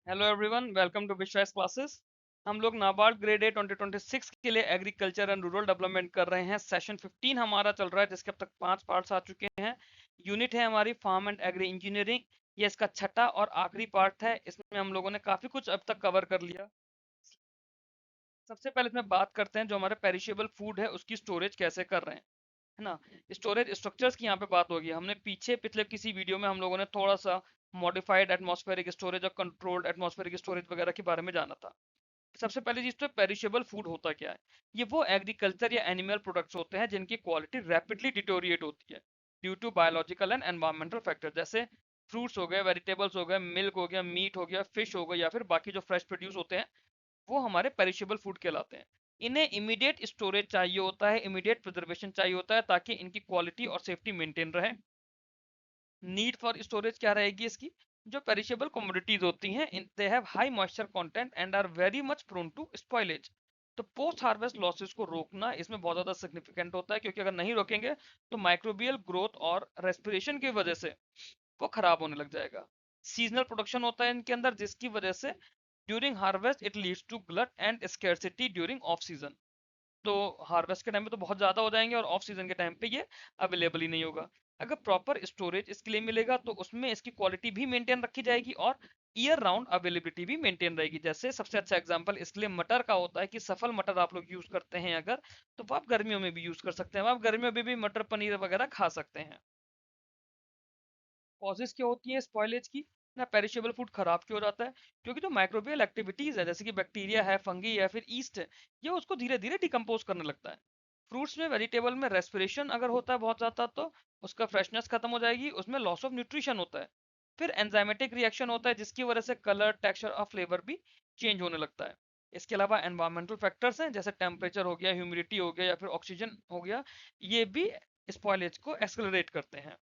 Hello everyone, welcome to विश्वास classes. हम लोग नाबार्ड ग्रेड ए 2026 के लिए एग्रीकल्चर एंड रूरल डेवलपमेंट कर रहे हैं। सेशन 15 हमारा चल रहा है, जिसके अब तक 5 पार्ट्स आ चुके हैं। यूनिट है हमारी फार्म एंड एग्री इंजीनियरिंग। ये इसका छठा और आखिरी पार्ट है। इसमें हम लोगों ने काफी कुछ अब तक कवर कर लिया। सबसे पहले इसमें बात करते हैं जो हमारे पेरिशेबल फूड है उसकी स्टोरेज कैसे कर रहे हैं, है ना। स्टोरेज स्ट्रक्चर्स की यहाँ पे बात होगी। हमने पीछे पिछले किसी वीडियो में हम लोगों ने थोड़ा सा मॉडिफाइड एटमॉस्फेरिक स्टोरेज और कंट्रोल्ड एटमॉस्फेरिक स्टोरेज वगैरह के बारे में जाना था। सबसे पहली चीज तो पेरिशेबल फूड होता क्या है। ये वो एग्रीकल्चर या एनिमल प्रोडक्ट्स होते हैं जिनकी क्वालिटी रैपिडली डिटोरिएट होती है due to biological and environmental factor. जैसे फ्रूट्स हो गए, वेजिटेबल्स हो गए, मिल्क हो गया, मीट हो गया, फिश हो गया, या फिर बाकी जो फ्रेश प्रोड्यूस होते हैं वो हमारे पेरिशेबल फूड कहलाते हैं। इन्हें इमीडिएट स्टोरेज चाहिए होता है, इमीडिएट प्रिजर्वेशन चाहिए होता है, ताकि इनकी क्वालिटी और सेफ्टी मेंटेन रहे। नीड फॉर स्टोरेज क्या रहेगी इसकी। जो पेरिशेबल कमोडिटीज होती हैं, they have high moisture content and are very much prone to spoilage. तो पोस्ट हार्वेस्ट लॉसेस को रोकना इसमें बहुत ज्यादा सिग्निफिकेंट होता है, क्योंकि अगर नहीं रोकेंगे तो माइक्रोबियल ग्रोथ और रेस्पिरेशन की वजह से वो खराब होने लग जाएगा। सीजनल प्रोडक्शन होता है इनके अंदर, जिसकी वजह से during harvest it leads to glut and scarcity during off season. तो हार्वेस्ट के टाइम पे तो बहुत ज़्यादा हो जाएंगे और ऑफ सीजन के टाइम पे ये अवेलेबल ही नहीं होगा। अगर प्रॉपर स्टोरेज इसके लिए मिलेगा तो उसमें इसकी क्वालिटी भी मेंटेन रखी जाएगी और ईयर राउंड अवेलेबिलिटी भी मेंटेन रहेगी। जैसे सबसे अच्छा एग्जांपल इसके लिए मटर का होता है कि सफल मटर आप लोग यूज करते हैं अगर, तो वो आप गर्मियों में भी यूज कर सकते हैं। आप गर्मियों में भी मटर पनीर वगैरह खा सकते हैं। कॉजेज क्या होती है स्पॉइलेज की, ना पेरिशेबल फूड खराब क्यों हो जाता है। क्योंकि जो माइक्रोबियल एक्टिविटीज है, जैसे कि बैक्टीरिया है, फंगी या फिर ईस्ट है, ये उसको धीरे धीरे डिकम्पोज करने लगता है। फ्रूट्स में, वेजिटेबल में रेस्पिरेशन अगर होता है बहुत ज़्यादा तो उसका फ्रेशनेस खत्म हो जाएगी, उसमें लॉस ऑफ न्यूट्रिशन होता है। फिर एंजाइमेटिक रिएक्शन होता है जिसकी वजह से कलर, टेक्सचर और फ्लेवर भी चेंज होने लगता है। इसके अलावा एनवायरमेंटल फैक्टर्स हैं, जैसे टेम्परेचर हो गया, ह्यूमिडिटी हो गया, या फिर ऑक्सीजन हो गया। ये भी स्पॉइलेज को एक्सेलरेट करते हैं।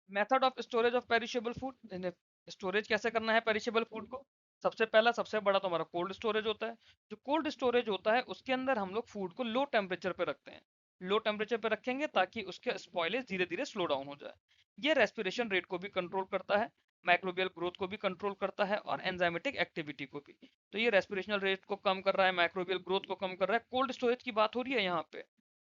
Method of storage of perishable food, storage कैसे करना है पेरिशेबल फूड को। सबसे पहला, सबसे बड़ा तो हमारा कोल्ड स्टोरेज होता है। जो कोल्ड स्टोरेज होता है उसके अंदर हम लोग फूड को लो टेम्परेचर पे रखते हैं। लो टेम्परेचर पे रखेंगे ताकि उसके स्पॉइलेज धीरे धीरे स्लो डाउन हो जाए। ये रेस्पिरेशन रेट को भी कंट्रोल करता है, माइक्रोबियल ग्रोथ को भी कंट्रोल करता है और एंजाइमेटिक एक्टिविटी को भी। तो ये रेस्पिरेशनल रेट को कम कर रहा है, माइक्रोबियल ग्रोथ को कम कर रहा है। कोल्ड स्टोरेज की बात हो रही है यहाँ पे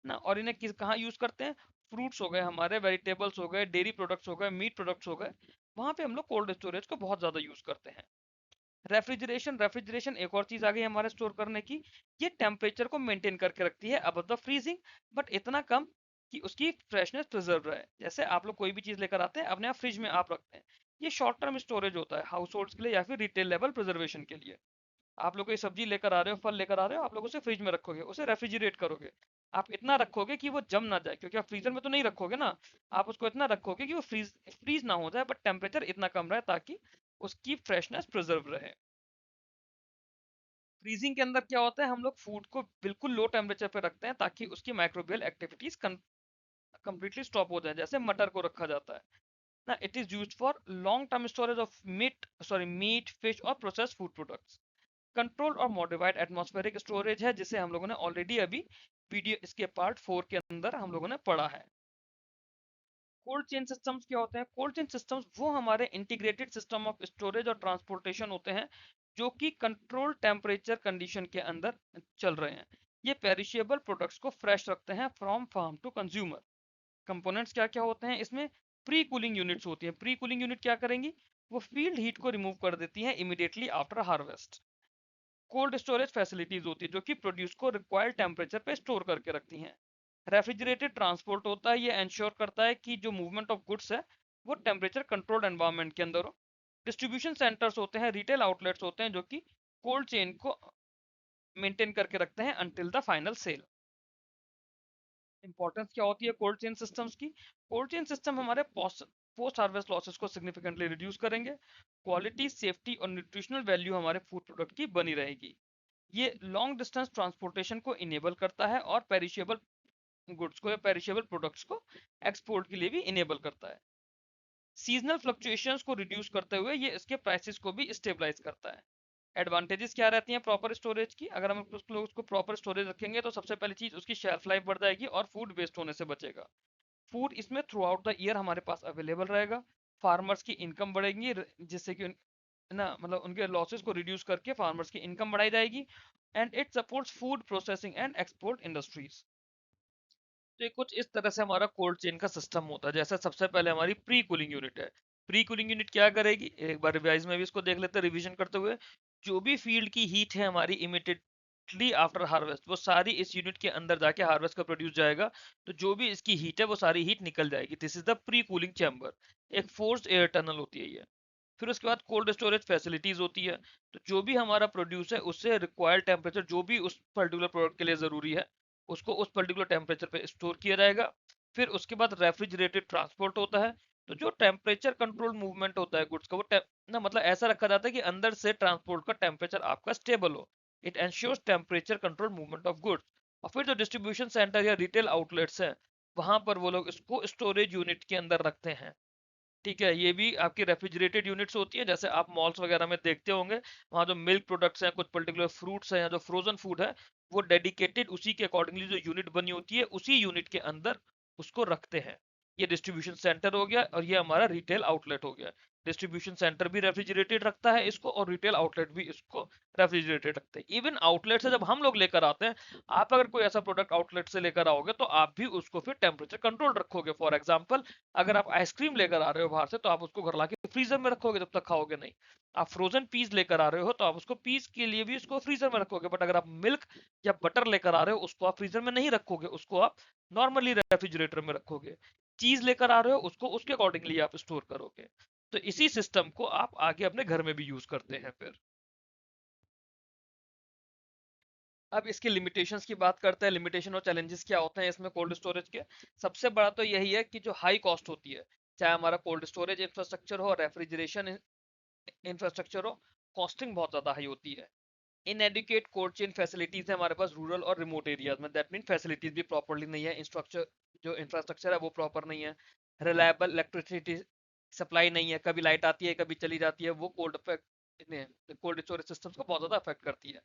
ना। और इन्हें किस कहाँ यूज करते हैं। फ्रूट्स हो गए हमारे, वेजिटेबल्स हो गए, डेयरी प्रोडक्ट्स हो गए, मीट प्रोडक्ट्स हो गए, वहां पे हम लोग कोल्ड स्टोरेज को बहुत ज्यादा यूज करते हैं। रेफ्रिजरेशन, रेफ्रिजरेशन एक और चीज आ गई हमारे स्टोर करने की। ये टेम्परेचर को मेंटेन करके रखती है अब द फ्रीजिंग, बट इतना कम कि उसकी फ्रेशनेस प्रिजर्व रहे। जैसे आप लोग कोई भी चीज लेकर आते हैं अपने आप फ्रिज में आप रखते हैं, ये शॉर्ट टर्म स्टोरेज होता है हाउस होल्ड्स के लिए या फिर रिटेल लेवल प्रिजर्वेशन के लिए। आप लोग कोई सब्जी लेकर आ रहे हो, फल लेकर आ रहे हो, आप लोग उसे फ्रिज में रखोगे, उसे रेफ्रिजरेट करोगे। आप इतना रखोगे कि वो जम ना जाए, क्योंकि आप फ्रीजर में तो नहीं रखोगे ना। आप उसको इतना रखोगे कि वो फ्रीज फ्रीज ना हो जाए, बट टेम्परेचर इतना कम रहे ताकि उसकी फ्रेशनेस प्रिजर्व रहे। फ्रीजिंग के अंदर क्या होता है, हम लोग फूड को बिल्कुल लो टेम्परेचर पे रखते हैं ताकि उसकी माइक्रोबियल एक्टिविटीज कंप्लीटली स्टॉप हो जाए, जैसे मटर को रखा जाता है ना। It is used for long term storage of meat, fish और प्रोसेस्ड फूड प्रोडक्ट्स। कंट्रोल और मॉडिफाइड एटमॉस्फेरिक स्टोरेज है, जिसे हम लोगों ने ऑलरेडी अभी वीडियो इसके पार्ट 4 के अंदर हम लोगों ने पढ़ा है। कोल्ड चेन सिस्टम्स क्या होते हैं। कोल्ड चेन सिस्टम्स वो हमारे इंटीग्रेटेड सिस्टम ऑफ स्टोरेज और ट्रांसपोर्टेशन होते हैं जो कि कंट्रोल टेम्परेचर कंडीशन के अंदर चल रहे हैं। ये पेरिशेबल प्रोडक्ट्स को फ्रेश रखते हैं from farm to consumer. Components क्या क्या होते हैं इसमें। प्री कूलिंग यूनिट्स होती हैं। प्री कूलिंग यूनिट क्या करेंगी, वो फील्ड हीट को रिमूव कर देती हैं immediately after harvest. Cold storage facilities होती है जो कि प्रोड्यूस को रिक्वायर्ड टेम्परेचर पे स्टोर करके रखती हैं। रेफ्रिजरेटेड ट्रांसपोर्ट होता है, ये इंश्योर करता है कि जो मूवमेंट ऑफ गुड्स है वो टेम्परेचर कंट्रोल्ड एनवायरनमेंट के अंदर हो। डिस्ट्रीब्यूशन सेंटर्स होते हैं, रिटेल आउटलेट्स होते हैं जो कि कोल्ड चेन को मेंटेन करके रखते हैं until the final sale. Importance क्या होती है कोल्ड चेन सिस्टम्स की। कोल्ड चेन सिस्टम हमारे पोस्ट हार्वेस्ट लॉसेस को सिग्निफिकेंटली रिड्यूस करेंगे। क्वालिटी, सेफ्टी और न्यूट्रिशनल वैल्यू हमारे फूड प्रोडक्ट की बनी रहेगी। ये लॉन्ग डिस्टेंस ट्रांसपोर्टेशन को इनेबल करता है और पेरिशेबल गुड्स को या पेरिशेबल प्रोडक्ट्स को एक्सपोर्ट के लिए भी इनेबल करता है। सीजनल फ्लक्चुएशंस को रिड्यूस करते हुए ये इसके प्राइसेस को भी स्टेबलाइज करता है। एडवांटेजेस क्या रहती हैं प्रॉपर स्टोरेज की। अगर हम उसको प्रॉपर स्टोरेज रखेंगे तो सबसे पहली चीज उसकी शेल्फ लाइफ बढ़ जाएगी और फूड वेस्ट होने से बचेगा। फूड इसमें थ्रू आउट द ईयर हमारे पास अवेलेबल रहेगा। फार्मर्स की इनकम बढ़ेगी, जिससे कि ना मतलब उनके लॉसेस को रिड्यूस करके फार्मर्स की इनकम बढ़ाई जाएगी। And it supports food processing and export industries. तो ये कुछ इस तरह से हमारा कोल्ड चेन का सिस्टम होता है। जैसे सबसे पहले हमारी प्री कूलिंग यूनिट है। प्री कूलिंग यूनिट क्या करेगी, एक बार रिवाइज में भी इसको देख लेते हैं रिवीजन करते हुए। जो भी फील्ड की हीट है हमारी इमिडिएटली आफ्टर हार्वेस्ट, वो सारी इस यूनिट के अंदर जाके हार्वेस्ट का प्रोड्यूस जाएगा। तो जो भी इसकी हीट है वो सारी हीट निकल जाएगी। This is the pre cooling chamber. एक फोर्स्ड एयर टनल होती है ये। फिर उसके बाद कोल्ड स्टोरेज फैसिलिटीज होती है। तो जो भी हमारा प्रोड्यूस है उससे रिक्वायर्ड टेम्परेचर जो भी उस पर्टिकुलर प्रोडक्ट के लिए जरूरी है, उसको उस पर्टिकुलर टेम्परेचर पे स्टोर किया जाएगा। फिर उसके बाद रेफ्रिजरेटेड ट्रांसपोर्ट होता है। तो जो टेम्परेचर कंट्रोल मूवमेंट होता है गुड्स का, वो ना मतलब ऐसा रखा जाता है कि अंदर से ट्रांसपोर्ट का टेम्परेचर आपका स्टेबल हो। It ensures temperature control movement of goods. और फिर जो डिस्ट्रीब्यूशन सेंटर या रिटेल आउटलेट्स हैं, वहां पर वो लोग इसको स्टोरेज यूनिट के अंदर रखते हैं। ठीक है, ये भी आपकी रेफ्रिजरेटेड यूनिट्स होती है। जैसे आप मॉल्स वगैरह में देखते होंगे, वहाँ जो मिल्क प्रोडक्ट्स हैं, कुछ पर्टिकुलर फ्रूट्स हैं या जो फ्रोजन फूड है, वो डेडिकेटेड उसी के अकॉर्डिंगली जो यूनिट बनी होती है उसी यूनिट के अंदर उसको रखते हैं। ये डिस्ट्रीब्यूशन सेंटर हो गया और ये हमारा रिटेल आउटलेट हो गया। डिस्ट्रीब्यूशन सेंटर भी रेफ्रिजरेटेड रखता है इसको, और रिटेल आउटलेट भी इसको रेफ्रिजरेटेड रखते हैं। इवन आउटलेट से जब हम लोग लेकर आते हैं, आप अगर कोई ऐसा प्रोडक्ट आउटलेट से लेकर आओगे तो आप भी उसको फिर टेम्परेचर कंट्रोल रखोगे। फॉर एग्जाम्पल, अगर आप आइसक्रीम लेकर आ रहे हो बाहर से, तो आप उसको घर लाके फ्रीजर में रखोगे, जब तक खाओगे नहीं। आप फ्रोजन पीस लेकर आ रहे हो तो आप उसको पीस के लिए भी उसको फ्रीजर में रखोगे। बट अगर आप मिल्क या बटर लेकर आ रहे हो, उसको आप फ्रीजर में नहीं रखोगे, उसको आप नॉर्मली रेफ्रिजरेटर में रखोगे। चीज लेकर आ रहे हो, उसको उसके अकॉर्डिंगली आप स्टोर करोगे। तो इसी सिस्टम को आप आगे अपने घर में भी यूज करते हैं फिर। अब इसके लिमिटेशंस की बात करते हैं। लिमिटेशन और चैलेंजेस क्या होते हैं इसमें कोल्ड स्टोरेज के। सबसे बड़ा तो यही है कि जो हाई कॉस्ट होती है, चाहे हमारा कोल्ड स्टोरेज इंफ्रास्ट्रक्चर हो, रेफ्रिजरेशन इंफ्रास्ट्रक्चर हो, कॉस्टिंग बहुत ज्यादा हाई होती है। इनएडुकेट कोल्ड चेन फैसिलिटीज है हमारे पास रूरल और रिमोट एरियाज में। दैट मीन फैसिलिटीज भी प्रॉपरली नहीं है, इंफ्रास्ट्रक्चर जो इंफ्रास्ट्रक्चर है वो प्रॉपर नहीं है। रिलायबल इलेक्ट्रिसिटी सप्लाई नहीं है, कभी लाइट आती है कभी चली जाती है, वो कोल्ड स्टोरेज सिस्टम्स को बहुत ज्यादा अफेक्ट करती है।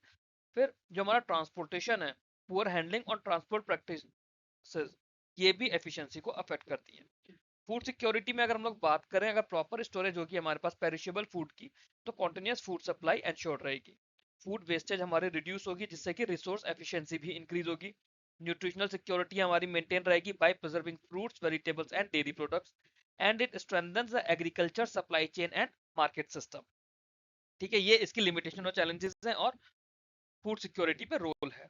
फिर जो हमारा ट्रांसपोर्टेशन है, पुअर हैंडलिंग और ट्रांसपोर्ट प्रैक्टिसेस, ये भी एफिशिएंसी को अफेक्ट करती है। फूड सिक्योरिटी में अगर हम लोग बात करें, अगर प्रॉपर स्टोरेज होगी हमारे पास पेरिशेबल फूड की, तो कॉन्टिन्यूस फूड सप्लाई एंश्योर रहेगी। फूड वेस्टेज हमारी रिड्यूस होगी, जिससे कि रिसोर्स एफिशिएंसी भी इंक्रीज होगी। न्यूट्रिशनल सिक्योरिटी हमारी मेंटेन रहेगी by preserving fruits, vegetables and dairy products. And it strengthens the agriculture supply chain and market system. ठीक है, ये इसकी लिमिटेशन और चैलेंजेस हैं, और फूड सिक्योरिटी पे रोल है।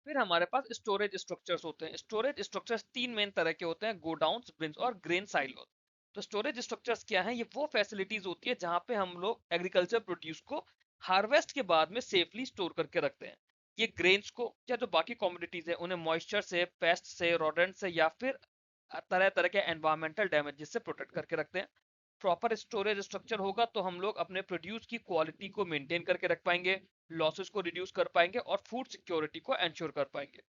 फिर हमारे पास स्टोरेज स्ट्रक्चर्स होते हैं। स्टोरेज स्ट्रक्चर्स तीन मेन तरह के होते हैं: गोडाउन्स, बिन्स और ग्रेन साइलोस। तो स्टोरेज स्ट्रक्चर्स क्या है, ये वो फैसिलिटीज होती है जहां पे हम लोग एग्रीकल्चर प्रोड्यूस को हार्वेस्ट के बाद में सेफली स्टोर करके रखते हैं। ये ग्रेन्स को या जो बाकी कमोडिटीज है उन्हें मॉइस्चर से, पेस्ट से, रोडेंट से या फिर तरह तरह के एनवायरमेंटल डैमेज से प्रोटेक्ट करके रखते हैं। प्रॉपर स्टोरेज स्ट्रक्चर होगा तो हम लोग अपने प्रोड्यूस की क्वालिटी को मेंटेन करके रख पाएंगे, लॉसेस को रिड्यूस कर पाएंगे और फूड सिक्योरिटी को एंश्योर कर पाएंगे।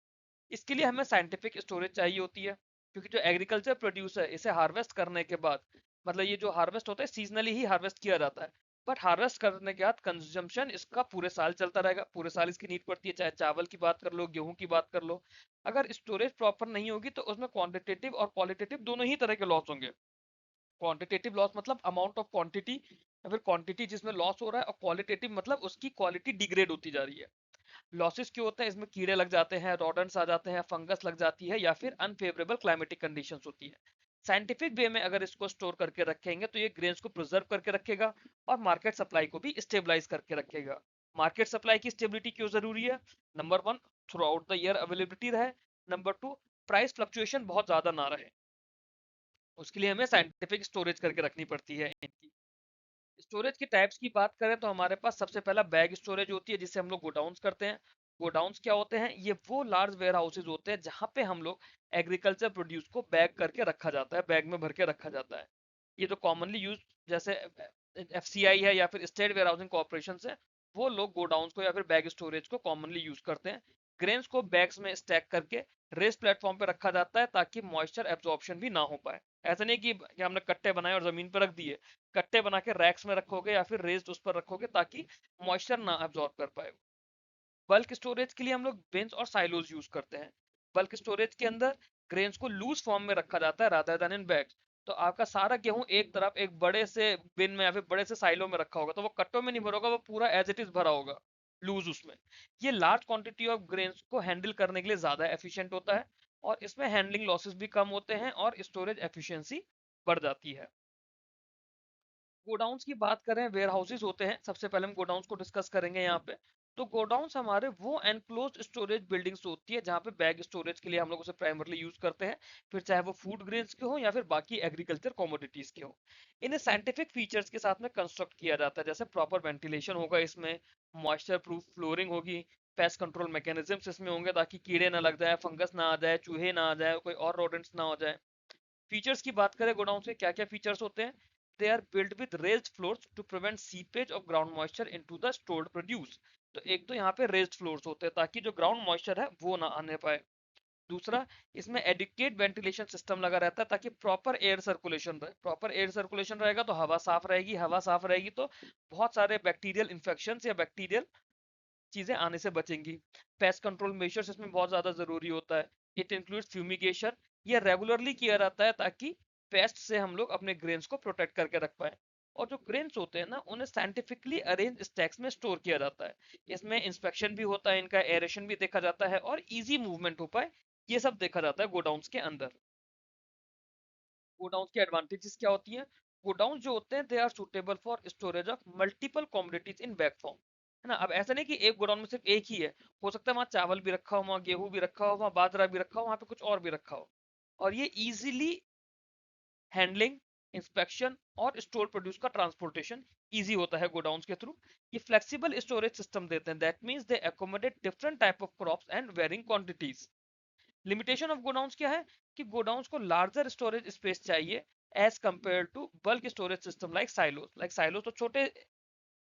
इसके लिए हमें साइंटिफिक स्टोरेज चाहिए होती है, क्योंकि जो एग्रीकल्चर प्रोड्यूस है इसे हार्वेस्ट करने के बाद, मतलब ये जो हार्वेस्ट होता है सीजनली ही हार्वेस्ट किया जाता है, बट हार्वेस्ट करने के बाद कंजम्पशन इसका पूरे साल चलता रहेगा, पूरे साल इसकी नीड पड़ती है। चाहे चावल की बात कर लो, गेहूं की बात कर लो। अगर स्टोरेज प्रॉपर नहीं होगी तो उसमें क्वांटिटेटिव और क्वालिटेटिव दोनों ही तरह के लॉस होंगे। क्वांटिटेटिव लॉस मतलब अमाउंट ऑफ क्वांटिटी, या फिर क्वांटिटी जिसमें लॉस हो रहा है, और क्वालिटेटिव मतलब उसकी क्वालिटी डिग्रेड होती जा रही है। लॉसेस क्यों होते हैं, इसमें कीड़े लग जाते हैं, रोडेंट्स आ जाते हैं, फंगस लग जाती है, या फिर अनफेवरेबल क्लाइमेटिक कंडीशंस होती है। साइंटिफिक वे में अगर इसको स्टोर करके रखेंगे तो ये ग्रेन्स को प्रिजर्व करके रखेगा और मार्केट सप्लाई को भी स्टेबलाइज करके रखेगा। मार्केट सप्लाई की स्टेबिलिटी क्यों जरूरी है? Number one, through out the year availability रहे। नंबर टू, प्राइस फ्लक्चुएशन बहुत ज्यादा ना रहे। उसके लिए हमें साइंटिफिक स्टोरेज करके रखनी पड़ती है इनकी। स्टोरेज के टाइप्स की बात करें तो हमारे पास सबसे पहला बैग स्टोरेज होती है, जिसे हम लोग गोडाउंस करते हैं। गोडाउंस क्या होते हैं? ये वो लार्ज वेयर हाउसेज होते हैं जहां पे हम लोग एग्रीकल्चर प्रोड्यूस को बैग करके रखा जाता है, बैग में भर के रखा जाता है। ये तो कॉमनली यूज, जैसे एफसीआई है या फिर स्टेट वेयर हाउसिंग कॉर्पोरेशन है, वो लोग गोडाउंस को या फिर बैग स्टोरेज को कॉमनली यूज करते हैं। ग्रेन्स को बैग्स में स्टैक करके रेस प्लेटफॉर्म पे रखा जाता है ताकि मॉइस्चर एब्जॉर्प्शन भी ना हो पाए। ऐसा नहीं कि हमने कट्टे बनाए और जमीन पर रख दिए। कट्टे बना के रैक्स में रखोगे या फिर रेस्ड उस पर रखोगे ताकि मॉइस्चर ना एब्जॉर्ब कर पाए। बल्क स्टोरेज के लिए हम लोग बिन्स और साइलोज यूज करते हैं। बल्क स्टोरेज के अंदर ग्रेन्स को लूज फॉर्म में रखा जाता है रादर देन इन बैग्स। तो आपका सारा गेहूं एक तरफ एक बड़े से बिन में या फिर बड़े से साइलो में रखा होगा, तो वो कट्टों में नहीं भरा होगा, वो पूरा एज इट इज भरा होगा लूज उसमें। ये लार्ज क्वांटिटी ऑफ ग्रेन्स को हैंडल करने के लिए ज्यादा एफिशिएंट होता है, और इसमें हैंडलिंग लॉसेस भी कम होते हैं और स्टोरेज एफिशिएंसी बढ़ जाती है। गोडाउंस की बात करें, वेयर हाउसेज होते हैं, सबसे पहले हम गोडाउंस को डिस्कस करेंगे यहाँ पे। तो गोडाउंस हमारे वो एनक्लोज्ड स्टोरेज बिल्डिंग्स होती है जहाँ पे बैग स्टोरेज के लिए हम लोग उसे प्राइमरली यूज करते हैं, फिर चाहे वो फूड ग्रेन्स के हो या फिर बाकी एग्रीकल्चर कमोडिटीज के हो। इन्हें साइंटिफिक फीचर्स के साथ में कंस्ट्रक्ट किया जाता है, जैसे प्रॉपर वेंटिलेशन होगा इसमें, मॉइस्चर प्रूफ फ्लोरिंग होगी, पेस्ट कंट्रोल मैकेनिज्म्स इसमें होंगे ताकि कीड़े ना लग जाए, फंगस ना आ जाए, चूहे ना आ जाए, कोई और रोडेंट्स ना हो जाए। फीचर्स की बात करें गोडाउन से क्या क्या फीचर्स होते हैं, they are built with raised floors to prevent seepage of ground moisture into the stored produce. तो एक तो यहाँ पे रेज्ड फ्लोर्स होते हैं ताकि जो ग्राउंड मॉइस्चर है वो ना आने पाए। दूसरा, इसमें एडिक्वेट वेंटिलेशन सिस्टम लगा रहता है ताकि प्रॉपर एयर सर्कुलेशन रहे। प्रॉपर एयर सर्कुलेशन रहेगा तो हवा साफ रहेगी, हवा साफ रहेगी तो बहुत सारे बैक्टीरियल इन्फेक्शन या बैक्टीरियल चीजें आने से बचेंगी। पेस्ट कंट्रोल मेजर्स इसमें बहुत ज्यादा जरूरी होता है। इट इंक्लूड्स फ्यूमिगेशन, ये रेगुलरली किया जाता है ताकि पेस्ट से हम लोग अपने ग्रेन्स को प्रोटेक्ट करके रख पाए। और जो ग्रेन्स होते हैं ना, उन्हें साइंटिफिकली अरेंज स्टैक्स में स्टोर किया जाता है। इसमें इंस्पेक्शन भी होता है, इनका एरेशन भी देखा जाता है और इजी मूवमेंट हो पाए, ये सब देखा जाता है गोडाउन्स के अंदर। गोडाउन की एडवांटेजेस क्या होती हैं, गोडाउन जो होते हैं they are suitable for storage of multiple commodities in bag form. है ना, अब ऐसा नहीं कि एक गोडाउन में सिर्फ एक ही है, हो सकता है वहां चावल भी रखा हो, वहां गेहूं भी रखा हो, वहां बाजरा भी रखा हो, वहां पे कुछ और भी रखा हो। और ये इजीली हैंडलिंग, इंस्पेक्शन और स्टोर प्रोड्यूस का ट्रांसपोर्टेशन इजी होता है गोडाउन के थ्रू। ये फ्लेक्सिबल स्टोरेज सिस्टम देते हैं, that means they accommodate different type of crops and varying quantities. Limitation of godowns क्या है, कि गोडाउंस को लार्जर स्टोरेज स्पेस चाहिए as compare to bulk storage system like silos. तो छोटे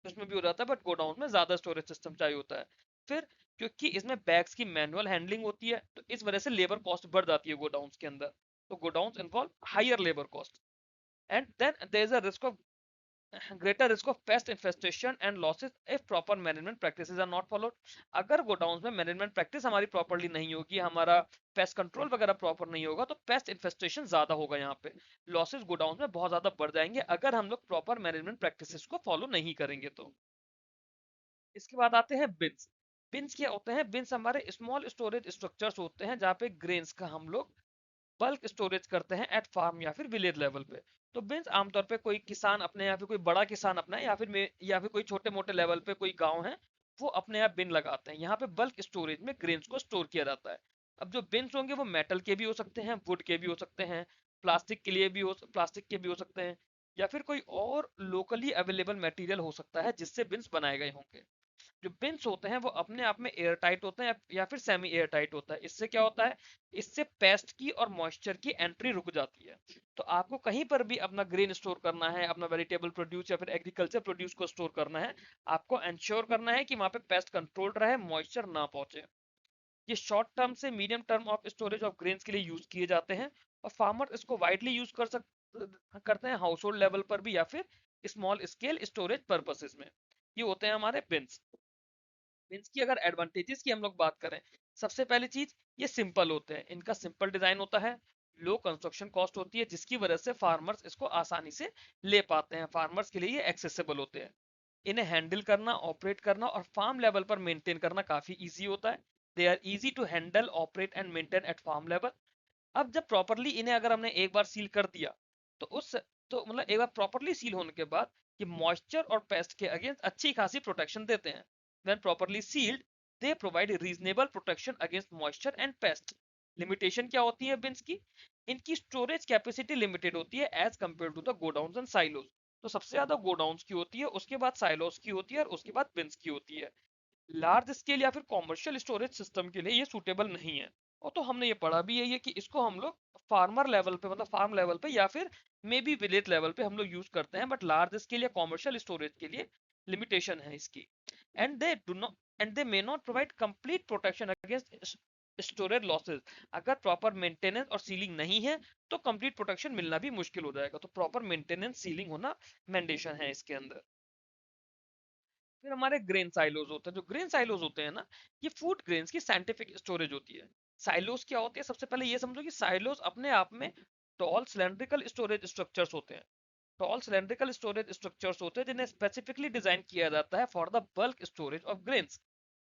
उसमें भी हो जाता है, बट गोडाउन में ज्यादा स्टोरेज सिस्टम चाहिए होता है। फिर क्योंकि इसमें बैग्स की मैनुअल हैंडलिंग होती है, तो इस वजह से लेबर कॉस्ट बढ़ जाती है गोडाउंस के अंदर। तो godowns involve higher labour cost, and then there is a risk of greater risk of pest infestation and losses if proper management practices are not followed। अगर गोडाउन में मैनेजमेंट प्रैक्टिस हमारी properly नहीं होगी, हमारा pest control वगैरह proper नहीं होगा, तो पेस्ट इन्फेस्टेशन ज्यादा होगा, यहाँ पे लॉसेस गोडाउन में बहुत ज्यादा बढ़ जाएंगे अगर हम लोग प्रॉपर मैनेजमेंट प्रैक्टिसेस को फॉलो नहीं करेंगे तो। इसके बाद आते हैं बिन्स। बिन्स क्या होते हैं, बिन्स हमारे स्मॉल स्टोरेज स्ट्रक्चर्स होते हैं जहाँ पे ग्रेन्स का हम लोग बल्क स्टोरेज करते हैं एट फार्म या फिर विलेज लेवल पे। तो बीन्स आमतौर पे कोई किसान अपने या फिर कोई बड़ा किसान अपना या फिर कोई छोटे मोटे लेवल पे कोई गांव है, वो अपने यहाँ बिन लगाते हैं। यहाँ पे बल्क स्टोरेज में ग्रेन्स को स्टोर किया जाता है। अब जो बिन्स होंगे वो मेटल के भी हो सकते हैं, वुड के भी हो सकते हैं, प्लास्टिक के भी हो सकते हैं, या फिर कोई और लोकली अवेलेबल मटेरियल हो सकता है जिससे बिन्स बनाए गए होंगे। जो बिन्स होते हैं वो अपने आप में एयर टाइट होते हैं या फिर सेमी एयर टाइट होता है। इससे क्या होता है, इससे पेस्ट की और मॉइस्चर की एंट्री रुक जाती है। तो आपको कहीं पर भी अपना ग्रेन स्टोर करना है, अपना वेजिटेबल प्रोड्यूस या फिर एग्रीकल्चर प्रोड्यूस को स्टोर करना है, आपको इंश्योर करना है कि वहां पे पेस्ट कंट्रोल रहे, मॉइस्चर ना पहुंचे। ये शॉर्ट टर्म से medium term of storage of grains के लिए यूज किए जाते हैं, और फार्मर इसको वाइडली यूज करते हैं हाउस होल्ड लेवल पर भी या फिर स्मॉल स्केल स्टोरेज पर्पसेस में। ये होते हैं हमारे बिन्स। बिन्स की अगर एडवांटेजेस की हम लोग बात करें, सबसे पहली चीज, ये सिंपल होते हैं, इनका सिंपल डिजाइन होता है, लो कंस्ट्रक्शन कॉस्ट होती है जिसकी वजह से फार्मर्स इसको आसानी से ले पाते हैं, फार्मर्स के लिए ये एक्सेसिबल होते हैं। इन्हें हैंडल करना, ऑपरेट करना और फार्म लेवल पर मेंटेन करना काफी इजी होता है। They are easy to handle, operate and maintain at farm level. अब जब प्रॉपरली इन्हें अगर हमने एक बार सील कर दिया, तो उस तो मतलब एक बार प्रॉपरली सील होने के बाद ये मॉइस्चर और पेस्ट के अगेंस्ट अच्छी खासी प्रोटेक्शन देते हैं। When properly sealed, they provide reasonable protection against moisture and pest. Limitation क्या होती है बिन्स की, इनकी स्टोरेज कैपेसिटी लिमिटेड होती है as compare to the godowns and silos. तो सबसे ज्यादा गोडाउन्स की होती है, उसके बाद साइलोस की होती है और उसके बाद बिन्स की होती है। लार्ज स्केल या फिर कॉमर्शियल स्टोरेज सिस्टम के लिए ये सूटेबल नहीं है। और तो हमने ये पढ़ा भी है ये कि इसको हम लोग फार्मर लेवल पे, मतलब फार्म लेवल पे या फिर मे बी विलेज लेवल पे हम लोग यूज करते हैं, बट लार्ज स्केल या कॉमर्शियल स्टोरेज के लिए लिमिटेशन है इसकी। And they do not and they may not provide complete protection against storage losses. अगर प्रॉपर मेंटेनेंस और सीलिंग नहीं है तो कंप्लीट प्रोटेक्शन मिलना भी मुश्किल हो जाएगा। तो प्रॉपर मेंटेनेंस, सीलिंग होना मैंडेशन है इसके अंदर। फिर हमारे ग्रेन साइलोज होते हैं। जो ग्रेन साइलोज होते हैं ना, ये फूड ग्रेन्स की साइंटिफिक स्टोरेज होती है। साइलोस क्या होते हैं? सबसे पहले ये समझो कि साइलोस अपने आप में टॉल सिलेंड्रिकल स्टोरेज स्ट्रक्चर्स होते हैं। टॉल सिलेंड्रिकल स्टोरेज स्ट्रक्चर्स होते हैं जिन्हें स्पेसिफिकली डिजाइन किया जाता है for the bulk storage of grains.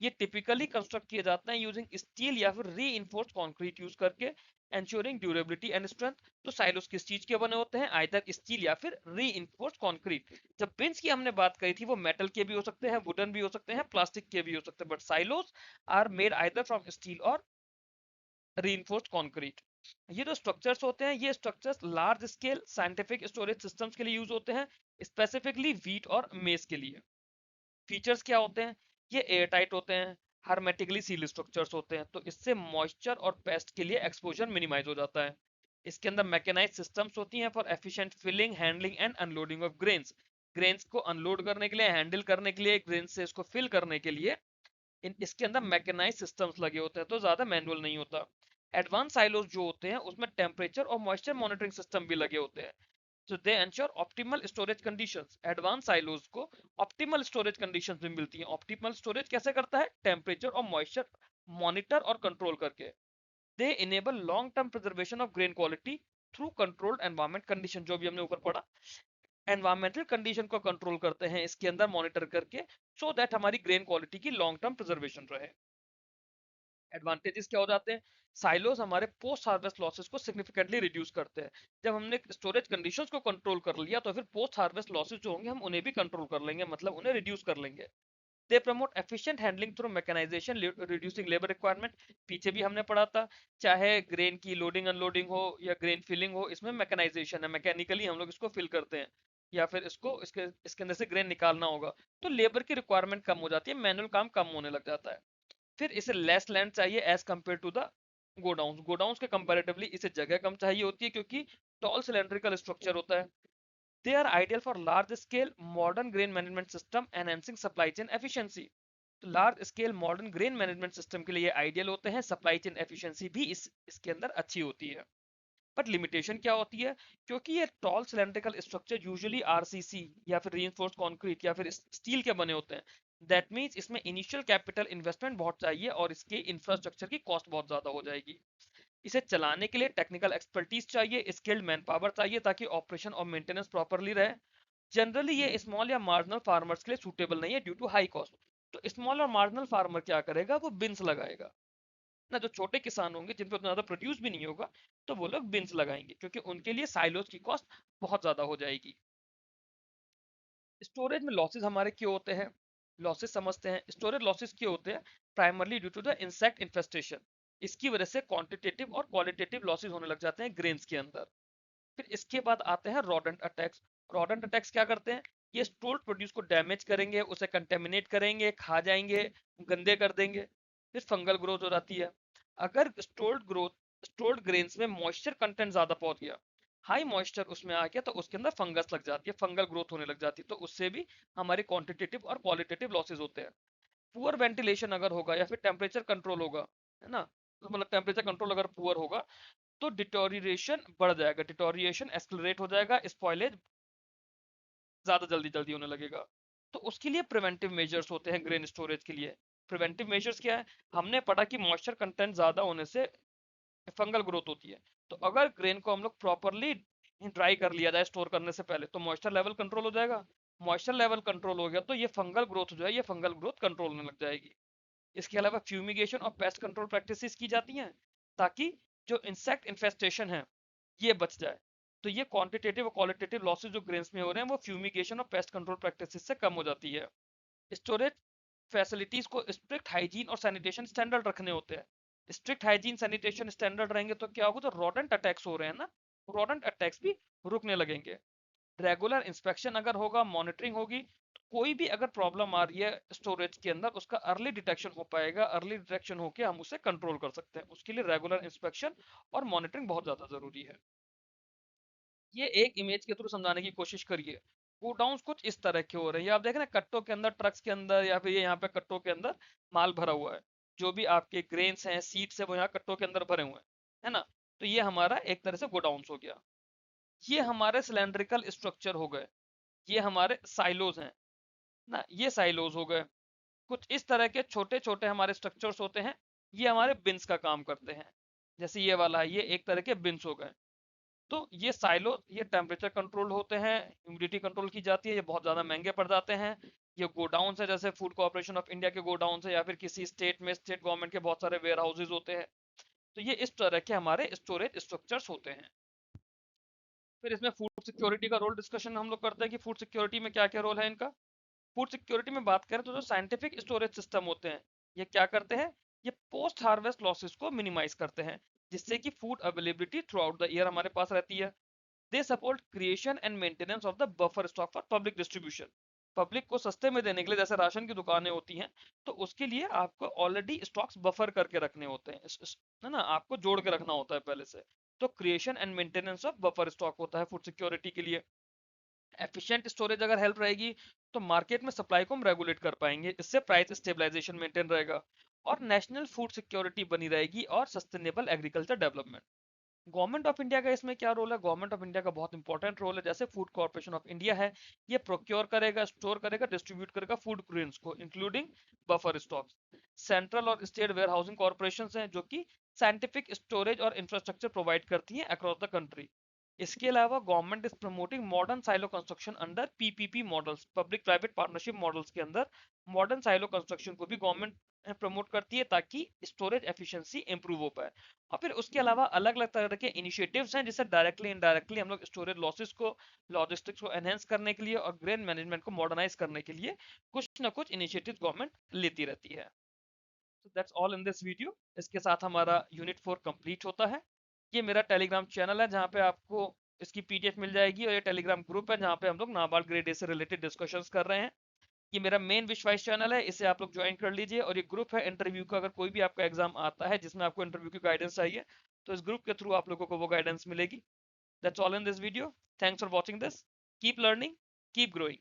ये टिपिकली कंस्ट्रक्ट किए जाते हैं यूजिंग स्टील या फिर री इन्फोर्स्ड कंक्रीट यूज करके, एंश्योरिंग ड्यूरेबिलिटी एंड स्ट्रेंथ। तो साइलोस किस चीज के बने होते हैं? आइदर स्टील या फिर री इन्फोर्स्ड कंक्रीट। जब बिन्स की हमने बात करी थी वो मेटल के भी हो सकते हैं, वुडन भी हो सकते हैं, प्लास्टिक के भी हो सकते हैं, but silos are made either from steel और रीइंफोर्स्ड कंक्रीट। ये जो स्ट्रक्चर्स होते हैं, ये structures large scale scientific storage systems के लिए यूज होते हैं, स्पेसिफिकली व्हीट और मेज के लिए। फीचर्स क्या होते हैं? ये एयर टाइट होते हैं, हर्मेटिकली सील्ड स्ट्रक्चर्स होते हैं, तो इससे मॉइस्चर और पेस्ट के लिए एक्सपोजर मिनिमाइज हो जाता है। इसके अंदर मैकेनाइज सिस्टम्स होती हैं for efficient filling, handling and unloading of grains. Grains को अनलोड करने के लिए, हैंडल करने के लिए, ग्रेन्स से इसको फिल करने के लिए इसके अंदर मैकेनाइज सिस्टम्स लगे होते हैं, तो ज्यादा मैनुअल नहीं होता। एडवांस साइलोज जो होते हैं उसमें टेम्परेचर और मॉइस्चर मॉनिटरिंग सिस्टम भी लगे होते हैं, तो they ensure optimal storage conditions. Advance silos को ऑप्टिमल स्टोरेज कंडीशंस भी मिलती हैं। ऑप्टिमल स्टोरेज कैसे करता है? टेम्परेचर और मॉइस्चर मॉनिटर और कंट्रोल करके। They enable long term preservation of grain quality through controlled environment condition, जो भी हमने ऊपर पढ़ा। एनवायरमेंटल कंडीशन को कंट्रोल करते हैं इसके अंदर मॉनिटर करके, सो दैट हमारी ग्रेन क्वालिटी की लॉन्ग टर्म प्रिजर्वेशन रहे। एडवांटेजेस क्या हो जाते हैं? साइलोस हमारे पोस्ट हार्वेस्ट लॉसेस को सिग्निफिकेंटली रिड्यूस करते हैं। जब हमने स्टोरेज कंडीशंस को कंट्रोल कर लिया तो फिर पोस्ट हार्वेस्ट लॉसेस जो होंगे हम उन्हें भी कंट्रोल कर लेंगे, मतलब उन्हें रिड्यूस कर लेंगे। They promote efficient handling through mechanization, reducing labour requirement. पीछे भी हमने पढ़ा था, चाहे ग्रेन की लोडिंग अनलोडिंग हो या ग्रेन फिलिंग हो, इसमें मैकेनाइजेशन है, मैकेनिकली हम लोग इसको फिल करते हैं, या फिर इसको इसके इसके अंदर से ग्रेन निकालना होगा, तो लेबर की रिक्वायरमेंट कम हो जाती है, मैनुअल काम कम होने लग जाता है। फिर इसे लेस लैंड चाहिए as compare to the godown. Godown के कंपेरेटिवली इसे जगह कम चाहिए होती है क्योंकि टॉल सिलेंड्रिकल स्ट्रक्चर होता है। They are ideal for large scale modern grain management system enhancing supply chain efficiency. तो large scale modern grain management system के लिए आइडियल होते हैं, सप्लाई चेन एफिशिएंसी भी इसके अंदर अच्छी होती है। बट लिमिटेशन क्या होती है? क्योंकि ये tall cylindrical structure usually RCC या फिर रीइंफोर्स्ड कंक्रीट या फिर स्टील के बने होते हैं, दैट मींस इसमें इनिशियल कैपिटल इन्वेस्टमेंट बहुत चाहिए और इसके इंफ्रास्ट्रक्चर की कॉस्ट बहुत ज्यादा हो जाएगी। इसे चलाने के लिए टेक्निकल एक्सपर्टीज चाहिए, स्किल्ड मैन पावर चाहिए ताकि ऑपरेशन और मेंटेनेंस प्रॉपरली रहे। जनरली ये स्मॉल या मार्जिनल फार्मर्स के लिए सूटेबल नहीं है ड्यू टू हाई कॉस्ट। तो स्मॉल और मार्जिनल फार्मर क्या करेगा? वो बिन्स लगाएगा ना। जो छोटे किसान होंगे जिन पे उतना ज्यादा प्रोड्यूस भी नहीं होगा, तो वो लोग बिन्स लगाएंगे क्योंकि उनके लिए साइलोज की कॉस्ट बहुत ज्यादा हो जाएगी। स्टोरेज में लॉसेस हमारे क्यों होते हैं? लॉसेस समझते हैं। स्टोरेज लॉसेस क्यों होते हैं? Primarily due to the insect infestation. इसकी वजह से क्वांटिटेटिव और क्वालिटेटिव लॉसेस होने लग जाते हैं ग्रेन्स के अंदर। फिर इसके बाद आते हैं रोडेंट अटैक्स। रोडेंट अटैक्स क्या करते हैं? ये स्टोर्ड प्रोड्यूस को डैमेज करेंगे, उसे कंटेमिनेट करेंगे, खा जाएंगे, गंदे कर देंगे। फिर फंगल ग्रोथ हो जाती है। अगर स्टोर्ड ग्रेन्स में मॉइस्चर कंटेंट ज्यादा पहुंच गया, हाई मॉइस्चर उसमें आ गया, तो उसके अंदर फंगस लग जाती है, फंगल ग्रोथ होने लग जाती है, तो उससे भी हमारे क्वांटिटेटिव और क्वालिटेटिव लॉसेज होते हैं। पुअर वेंटिलेशन अगर होगा या फिर टेम्परेचर कंट्रोल होगा, है ना, तो मतलब टेम्परेचर कंट्रोल अगर पुअर होगा तो डिटोरिएशन बढ़ जाएगा, डिटोरिएशन एक्सलरेट हो जाएगा, स्पॉइलेज ज्यादा जल्दी जल्दी होने लगेगा। तो उसके लिए प्रिवेंटिव मेजर्स होते हैं ग्रेन स्टोरेज के लिए। प्रिवेंटिव मेजर्स क्या है? हमने पढ़ा कि मॉइस्चर कंटेंट ज्यादा होने से फंगल ग्रोथ होती है। तो अगर ग्रेन को हम लोग प्रॉपरली ड्राई कर लिया जाए स्टोर करने से पहले, तो मॉइस्चर लेवल कंट्रोल हो जाएगा। मॉइस्चर लेवल कंट्रोल हो गया तो ये फंगल ग्रोथ जो है, ये फंगल ग्रोथ कंट्रोल होने लग जाएगी। इसके अलावा फ्यूमिगेशन और पेस्ट कंट्रोल प्रैक्टिसेस की जाती हैं ताकि जो इंसेक्ट इन्फेस्टेशन है ये बच जाए। तो ये क्वांटिटेटिव और क्वालिटेटिव लॉसेस जो ग्रेन्स में हो रहे हैं वो फ्यूमिगेशन और पेस्ट कंट्रोल प्रैक्टिसेस से कम हो जाती है। स्टोरेज फैसिलिटीज को स्ट्रिक्ट हाइजीन और सैनिटेशन स्टैंडर्ड रखने होते हैं। स्ट्रिक्ट हाइजीन सैनिटेशन स्टैंडर्ड रहेंगे तो क्या होगा? तो रोडेंट अटैक्स हो रहे हैं ना, रोडेंट अटैक्स भी रुकने लगेंगे। रेगुलर इंस्पेक्शन अगर होगा, मॉनिटरिंग होगी, तो कोई भी अगर प्रॉब्लम आ रही है स्टोरेज के अंदर, उसका अर्ली डिटेक्शन हो पाएगा, अर्ली डिटेक्शन होके हम उसे कंट्रोल कर सकते हैं। उसके लिए रेगुलर इंस्पेक्शन और मॉनिटरिंग बहुत ज्यादा जरूरी है। ये एक इमेज के थ्रू समझाने की कोशिश करिए। गोडाउन कुछ इस तरह के हो रहे हैं, ये आप देख रहे हैं कट्टों के अंदर, ट्रक्स के अंदर, या फिर ये यहाँ पे कट्टों के अंदर माल भरा हुआ है। जो भी आपके ग्रेन्स हैं, सीड्स है, वो यहाँ कट्टों के अंदर भरे हुए हैं, है ना। तो ये हमारा एक तरह से गोडाउन हो गया। ये हमारे सिलेंड्रिकल स्ट्रक्चर हो गए, ये हमारे साइलोज हैं ना, ये साइलोज हो गए। कुछ इस तरह के छोटे छोटे हमारे स्ट्रक्चर्स होते हैं ये हमारे बिन्स का काम करते हैं। जैसे ये वाला है, ये एक तरह के बिन्स हो गए। तो ये साइलो, ये टेम्परेचर कंट्रोल होते हैं, ह्यूमिडिटी कंट्रोल की जाती है, ये बहुत ज़्यादा महंगे पड़ जाते हैं। ये गोडाउन है, जैसे फूड कॉर्पोरेशन ऑफ इंडिया के गोडाउन है, या फिर किसी स्टेट में स्टेट गवर्नमेंट के बहुत सारे वेयर हाउसेज होते हैं। तो ये इस तरह के हमारे स्टोरेज स्ट्रक्चर्स होते हैं। फिर इसमें फूड सिक्योरिटी का रोल डिस्कशन हम लोग करते हैं कि फूड सिक्योरिटी में क्या क्या रोल है इनका। फूड सिक्योरिटी में बात करें तो जो साइंटिफिक स्टोरेज सिस्टम होते हैं, ये क्या करते हैं, ये पोस्ट हार्वेस्ट लॉसेस को मिनिमाइज करते हैं, जिससे कि food availability throughout the year हमारे पास रहती है। They support creation and maintenance of the buffer stock for public distribution. Public को सस्ते में देने के लिए, जैसे राशन की दुकानें होती हैं, तो उसके लिए आपको ऑलरेडी स्टॉक्स बफर करके रखने होते हैं, है ना, आपको जोड़ के रखना होता है पहले से। तो creation and maintenance of buffer stock होता है फूड सिक्योरिटी के लिए। एफिशिएंट स्टोरेज अगर हेल्प रहेगी तो मार्केट में सप्लाई को हम रेगुलेट कर पाएंगे, इससे प्राइस स्टेबलाइजेशन मेंटेन रहेगा, और नेशनल फूड सिक्योरिटी बनी रहेगी, और sustainable agriculture development. Government of India का इसमें क्या रोल है? गवर्नमेंट ऑफ इंडिया का बहुत इंपॉर्टेंट रोल है। जैसे फूड कॉर्पोरेशन ऑफ इंडिया है, ये प्रोक्योर करेगा, स्टोर करेगा, डिस्ट्रीब्यूट करेगा फूड ग्रेन्स को, इंक्लूडिंग बफर स्टॉक्स। सेंट्रल और स्टेट वेयर हाउसिंग कॉर्पोरेशन हैं, जो कि साइंटिफिक स्टोरेज और इंफ्रास्ट्रक्चर प्रोवाइड करती हैं अक्रॉस द कंट्री। इसके अलावा government is promoting modern silo construction under PPP models, public private partnership models के अंदर मॉडर्न साइलो कंस्ट्रक्शन को भी गवर्नमेंट प्रमोट करती है, ताकि स्टोरेज एफिशिएंसी इंप्रूव हो पाए। और फिर उसके अलावा अलग अलग तरह के इनिशिएटिव्स हैं, जिससे डायरेक्टली इनडायरेक्टली हम लोग स्टोरेज लॉसेस को, लॉजिस्टिक्स को एनहेंस करने के लिए और ग्रेन मैनेजमेंट को मॉडर्नाइज करने के लिए कुछ ना कुछ इनिशिएटिव गवर्नमेंट लेती रहती है। तो that's all in this video. इसके साथ हमारा यूनिट 4 कंप्लीट होता है। ये मेरा टेलीग्राम चैनल है, जहाँ पे आपको इसकी पीडीएफ मिल जाएगी, और ये टेलीग्राम ग्रुप है, जहाँ पे हम लोग नाबार्ड ग्रेड ए से रिलेटेड डिस्कशंस कर रहे हैं। ये मेरा मेन विश्वास चैनल है, इसे आप लोग ज्वाइन कर लीजिए। और ये ग्रुप है इंटरव्यू का, अगर कोई भी आपका एग्जाम आता है जिसमें आपको इंटरव्यू की गाइडेंस चाहिए, तो इस ग्रुप के थ्रू आप लोगों को वो गाइडेंस मिलेगी। That's all in this video. Thanks for watching this. Keep learning, keep growing.